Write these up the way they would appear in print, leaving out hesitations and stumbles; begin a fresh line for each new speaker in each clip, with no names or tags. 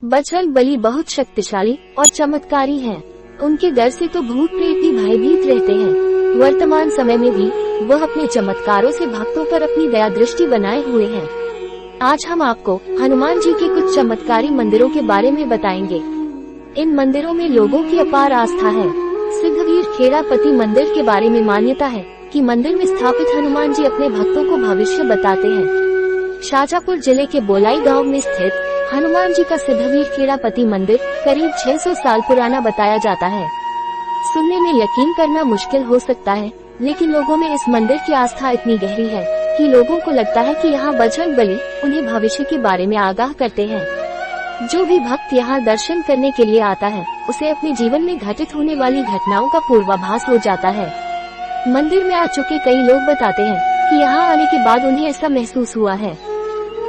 बजरंग बली बहुत शक्तिशाली और चमत्कारी हैं। उनके डर से तो भूत प्रेत भी भयभीत रहते हैं। वर्तमान समय में भी वह अपने चमत्कारों से भक्तों पर अपनी दया दृष्टि बनाए हुए हैं। आज हम आपको हनुमान जी के कुछ चमत्कारी मंदिरों के बारे में बताएंगे। इन मंदिरों में लोगों की अपार आस्था है। सिद्धवीर खेड़ापति मंदिर के बारे में मान्यता है कि मंदिर में स्थापित हनुमान जी अपने भक्तों को भविष्य बताते हैं। शाजापुर जिले के बोलाई गांव में स्थित हनुमान जी का सिद्धवीर खेड़ापति मंदिर करीब 600 साल पुराना बताया जाता है। सुनने में यकीन करना मुश्किल हो सकता है, लेकिन लोगों में इस मंदिर की आस्था इतनी गहरी है कि लोगों को लगता है कि यहाँ बजरंग बली उन्हें भविष्य के बारे में आगाह करते हैं। जो भी भक्त यहाँ दर्शन करने के लिए आता है, उसे अपने जीवन में घटित होने वाली घटनाओं का पूर्वाभास हो जाता है। मंदिर में आ चुके कई लोग बताते हैं कि यहाँ आने के बाद उन्हें ऐसा महसूस हुआ है।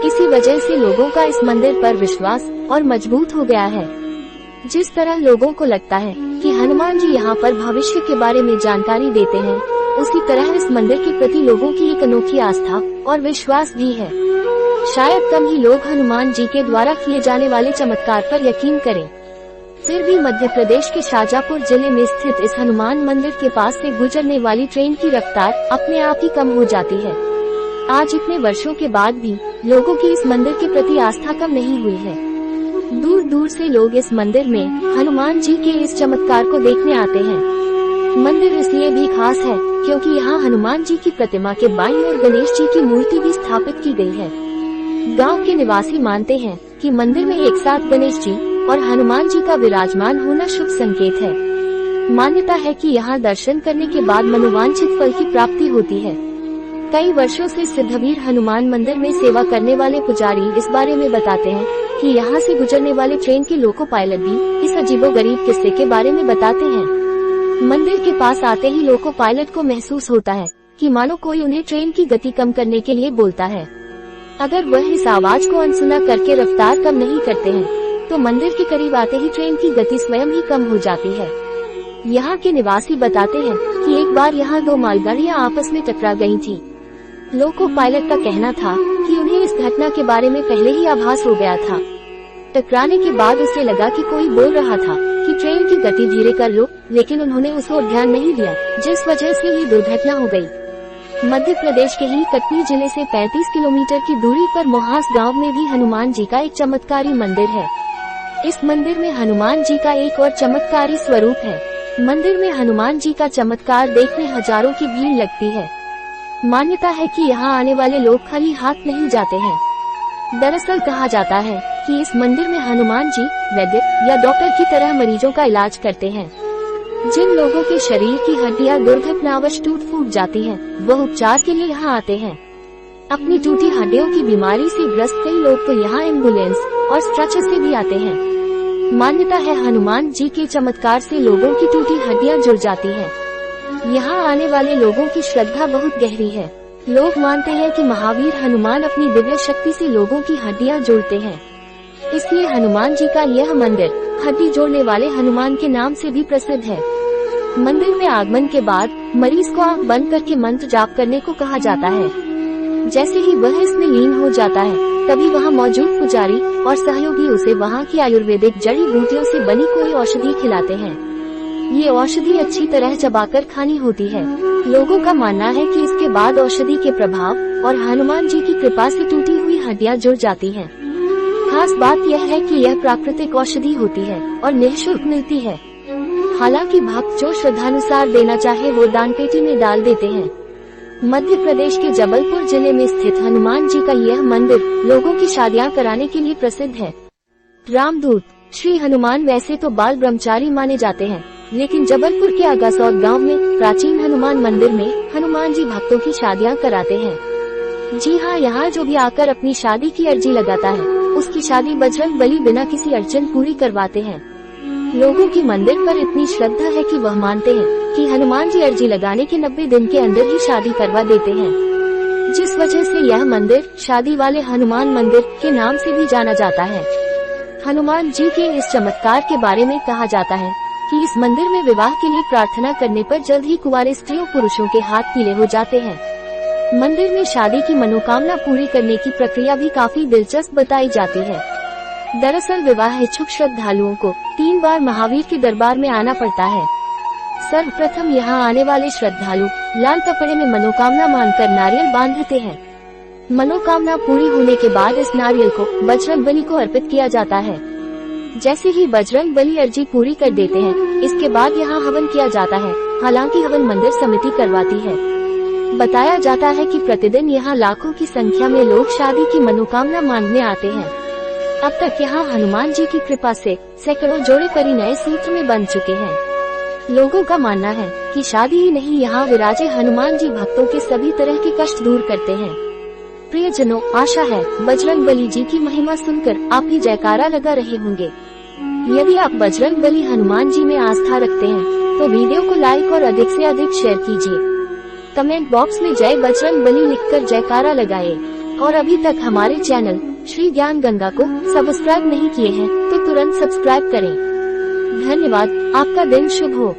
इसी वजह से लोगों का इस मंदिर पर विश्वास और मजबूत हो गया है। जिस तरह लोगों को लगता है कि हनुमान जी यहाँ पर भविष्य के बारे में जानकारी देते हैं, उसी तरह इस मंदिर के प्रति लोगों की एक अनोखी आस्था और विश्वास भी है। शायद कम ही लोग हनुमान जी के द्वारा किए जाने वाले चमत्कार पर यकीन करें। फिर भी मध्य प्रदेश के शाजापुर जिले में स्थित इस हनुमान मंदिर के पास से गुजरने वाली ट्रेन की रफ्तार अपने आप ही कम हो जाती है। आज इतने वर्षों के बाद भी लोगों की इस मंदिर के प्रति आस्था कम नहीं हुई है। दूर दूर से लोग इस मंदिर में हनुमान जी के इस चमत्कार को देखने आते हैं। मंदिर इसलिए भी खास है क्योंकि यहाँ हनुमान जी की प्रतिमा के बाईं ओर गणेश जी की मूर्ति भी स्थापित की गई है। गांव के निवासी मानते हैं कि मंदिर में एक साथ गणेश जी और हनुमान जी का विराजमान होना शुभ संकेत है। मान्यता है कि यहाँ दर्शन करने के बाद मनोवांछित फल की प्राप्ति होती है। कई वर्षों से सिद्धवीर हनुमान मंदिर में सेवा करने वाले पुजारी इस बारे में बताते हैं कि यहाँ से गुजरने वाले ट्रेन के लोको पायलट भी इस अजीबोगरीब किस्से के बारे में बताते हैं। मंदिर के पास आते ही लोको पायलट को महसूस होता है कि मानो कोई उन्हें ट्रेन की गति कम करने के लिए बोलता है। अगर वह इस आवाज को अनसुना करके रफ्तार कम नहीं करते हैं, तो मंदिर के करीब आते ही ट्रेन की गति स्वयं ही कम हो जाती है। यहाँ के निवासी बताते हैं कि एक बार यहाँ दो मालगाड़ियाँ आपस में टकरा गयी थी। लोको पायलट का कहना था कि उन्हें इस घटना के बारे में पहले ही आभास हो गया था। टकराने के बाद उसे लगा कि कोई बोल रहा था कि ट्रेन की गति धीरे कर लो, लेकिन उन्होंने उस ओर ध्यान नहीं दिया, जिस वजह से ये दुर्घटना हो गई। मध्य प्रदेश के ही कटनी जिले से 35 किलोमीटर की दूरी पर मोहास गांव में भी हनुमान जी का एक चमत्कारी मंदिर है। इस मंदिर में हनुमान जी का एक और चमत्कारी स्वरूप है। मंदिर में हनुमान जी का चमत्कार देखने हजारों की भीड़ लगती है। मान्यता है कि यहाँ आने वाले लोग खाली हाथ नहीं जाते हैं। दरअसल कहा जाता है कि इस मंदिर में हनुमान जी वैद्य या डॉक्टर की तरह मरीजों का इलाज करते हैं। जिन लोगों के शरीर की हड्डियां दुर्घटनावश टूट फूट जाती हैं, वह उपचार के लिए यहाँ आते हैं। अपनी टूटी हड्डियों की बीमारी से ग्रस्त कई लोग तो यहाँ एम्बुलेंस और स्ट्रेचर से भी आते हैं। मान्यता है हनुमान जी के चमत्कार से लोगों की टूटी हड्डियां जुड़ जाती हैं। यहाँ आने वाले लोगों की श्रद्धा बहुत गहरी है। लोग मानते हैं कि महावीर हनुमान अपनी दिव्य शक्ति से लोगों की हड्डियां जोड़ते हैं। इसलिए हनुमान जी का यह मंदिर हड्डी जोड़ने वाले हनुमान के नाम से भी प्रसिद्ध है। मंदिर में आगमन के बाद मरीज को आंख बंद करके मंत्र जाप करने को कहा जाता है। जैसे ही वह इसमें लीन हो जाता है, तभी वहाँ मौजूद पुजारी और सहयोगी उसे वहाँ की आयुर्वेदिक जड़ी बूटियों से बनी कोई औषधि खिलाते हैं। ये औषधि अच्छी तरह चबाकर खानी होती है। लोगों का मानना है कि इसके बाद औषधि के प्रभाव और हनुमान जी की कृपा से टूटी हुई हड्डियां जुड़ जाती हैं। खास बात यह है कि यह प्राकृतिक औषधि होती है और निःशुल्क मिलती है। हालांकि भक्त जो श्रद्धानुसार देना चाहे वो दान पेटी में डाल देते हैं। मध्य प्रदेश के जबलपुर जिले में स्थित हनुमान जी का यह मंदिर लोगों की शादियां कराने के लिए प्रसिद्ध है। रामदूत श्री हनुमान वैसे तो बाल ब्रह्मचारी माने जाते हैं, लेकिन जबलपुर के आगासौद गांव में प्राचीन हनुमान मंदिर में हनुमान जी भक्तों की शादियां कराते हैं। जी हाँ, यहाँ जो भी आकर अपनी शादी की अर्जी लगाता है, उसकी शादी बजरंग बली बिना किसी अड़चन पूरी करवाते हैं। लोगों की मंदिर पर इतनी श्रद्धा है कि वह मानते हैं कि हनुमान जी अर्जी लगाने के 90 दिन के अंदर ही शादी करवा देते हैं, जिस वजह से यह मंदिर शादी वाले हनुमान मंदिर के नाम से भी जाना जाता है। हनुमान जी के इस चमत्कार के बारे में कहा जाता है कि इस मंदिर में विवाह के लिए प्रार्थना करने पर जल्द ही कुंवारे स्त्रियों पुरुषों के हाथ पीले हो जाते हैं। मंदिर में शादी की मनोकामना पूरी करने की प्रक्रिया भी काफी दिलचस्प बताई जाती है। दरअसल विवाह इच्छुक श्रद्धालुओं को 3 बार महावीर के दरबार में आना पड़ता है। सर्वप्रथम यहाँ आने वाले श्रद्धालु लाल कपड़े में मनोकामना मानकर नारियल बांधते हैं। मनोकामना पूरी होने के बाद इस नारियल को बजरंग बली को अर्पित किया जाता है। जैसे ही बजरंग बली अर्जी पूरी कर देते हैं, इसके बाद यहाँ हवन किया जाता है। हालांकि हवन मंदिर समिति करवाती है। बताया जाता है कि प्रतिदिन यहाँ लाखों की संख्या में लोग शादी की मनोकामना मांगने आते हैं। अब तक यहाँ हनुमान जी की कृपा से सैकड़ों जोड़े परिणय सूत्र में बन चुके हैं। लोगों का मानना है कि शादी ही नहीं, यहाँ विराजे हनुमान जी भक्तों के सभी तरह के कष्ट दूर करते हैं। प्रियजनों, आशा है बजरंग बली जी की महिमा सुनकर आप भी जयकारा लगा रहे होंगे। यदि आप बजरंग बली हनुमान जी में आस्था रखते हैं तो वीडियो को लाइक और अधिक से अधिक शेयर कीजिए। कमेंट बॉक्स में जय बजरंग बली लिखकर जयकारा लगाए। और अभी तक हमारे चैनल श्री ज्ञान गंगा को सब्सक्राइब नहीं किए हैं तो तुरंत सब्सक्राइब करें। धन्यवाद। आपका दिन शुभ हो।